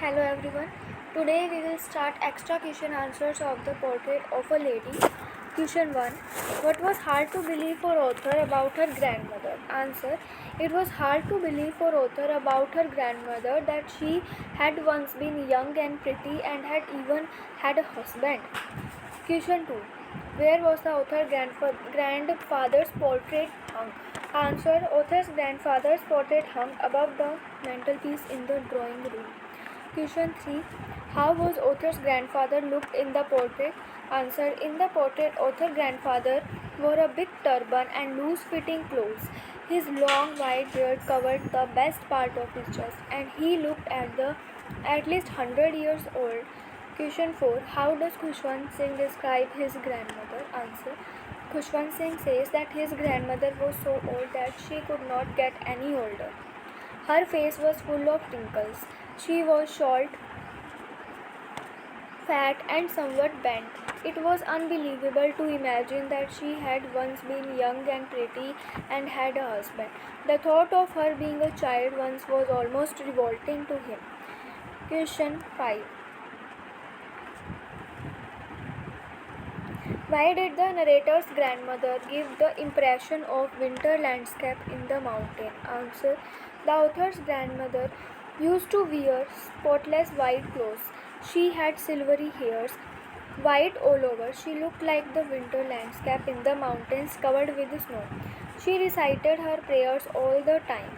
Hello everyone. Today we will start extra question answers of the portrait of a lady. Question 1. What was hard to believe for author about her grandmother? Answer. It was hard to believe for author about her grandmother that she had once been young and pretty and had even had a husband. Question 2. Where was the author's grandfather's portrait hung? Answer. Author's grandfather's portrait hung above the mantelpiece in the drawing room. Question 3. How was author's grandfather looked in the portrait? Answer. In the portrait, author's grandfather wore a big turban and loose-fitting clothes. His long white beard covered the best part of his chest, and he looked at least 100 years old. Question 4. How does Khushwant Singh describe his grandmother? Answer. Khushwant Singh says that his grandmother was so old that she could not get any older. Her face was full of wrinkles. She was short, fat, and somewhat bent. It was unbelievable to imagine that she had once been young and pretty and had a husband. The thought of her being a child once was almost revolting to him. Question 5. Why did the narrator's grandmother give the impression of winter landscape in the mountain? Answer. The author's grandmother used to wear spotless white clothes. She had silvery hairs, white all over. She looked like the winter landscape in the mountains covered with snow. She recited her prayers all the time.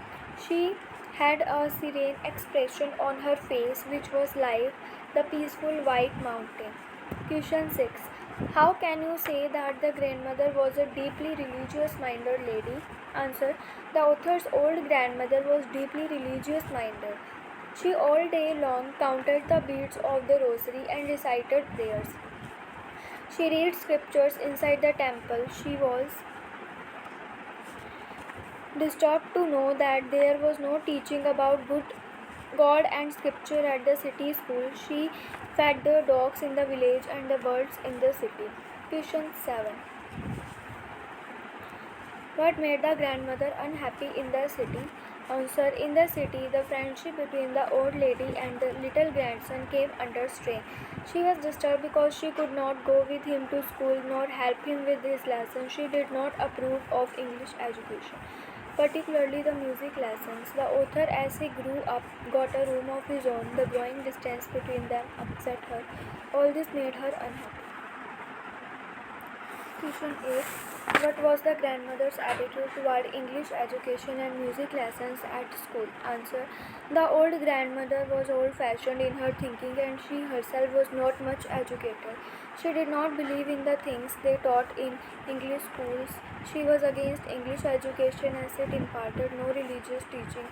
She had a serene expression on her face which was like the peaceful white mountain. Question 6. How can you say that the grandmother was a deeply religious minded lady? Answer. The author's old grandmother was deeply religious minded. She all day long counted the beads of the rosary and recited prayers. She read scriptures inside the temple. She was disturbed to know that there was no teaching about God and scripture at the city school. She fed the dogs in the village and the birds in the city. Question 7. What made the grandmother unhappy in the city? Answer. In the city, the friendship between the old lady and the little grandson came under strain. She was disturbed because she could not go with him to school nor help him with his lessons. She did not approve of English education, particularly the music lessons. The author, as he grew up, got a room of his own. The growing distance between them upset her. All this made her unhappy. Question 8. What was the grandmother's attitude toward English education and music lessons at school? Answer. The old grandmother was old-fashioned in her thinking and she herself was not much educated. She did not believe in the things they taught in English schools. She was against English education as it imparted no religious teaching.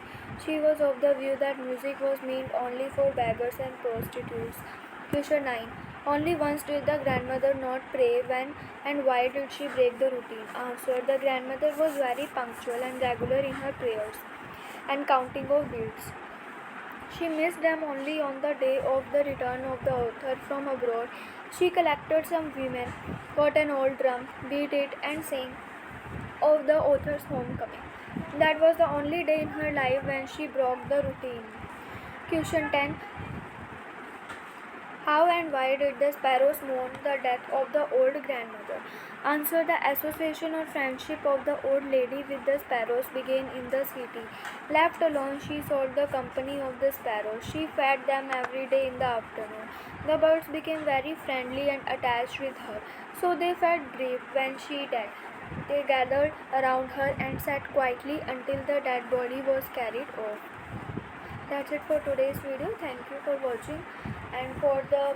She was of the view that music was meant only for beggars and prostitutes. Question 9. Only once did the grandmother not pray. When and why did she break the routine? Answer. The grandmother was very punctual and regular in her prayers and counting of beads. She missed them only on the day of the return of the author from abroad. She collected some women, got an old drum, beat it, and sang of the author's homecoming. That was the only day in her life when she broke the routine. Question 10. How and why did the sparrows mourn the death of the old grandmother? Answer. The association or friendship of the old lady with the sparrows began in the city. Left alone, she sought the company of the sparrows. She fed them every day in the afternoon. The birds became very friendly and attached with her, so they felt grieved when she died. They gathered around her and sat quietly until the dead body was carried off. That's it for today's video. Thank you for watching, and for the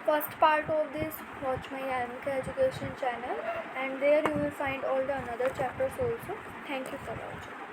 first part of this, watch my IMK education channel, and there you will find all the another chapters also. Thank you for watching.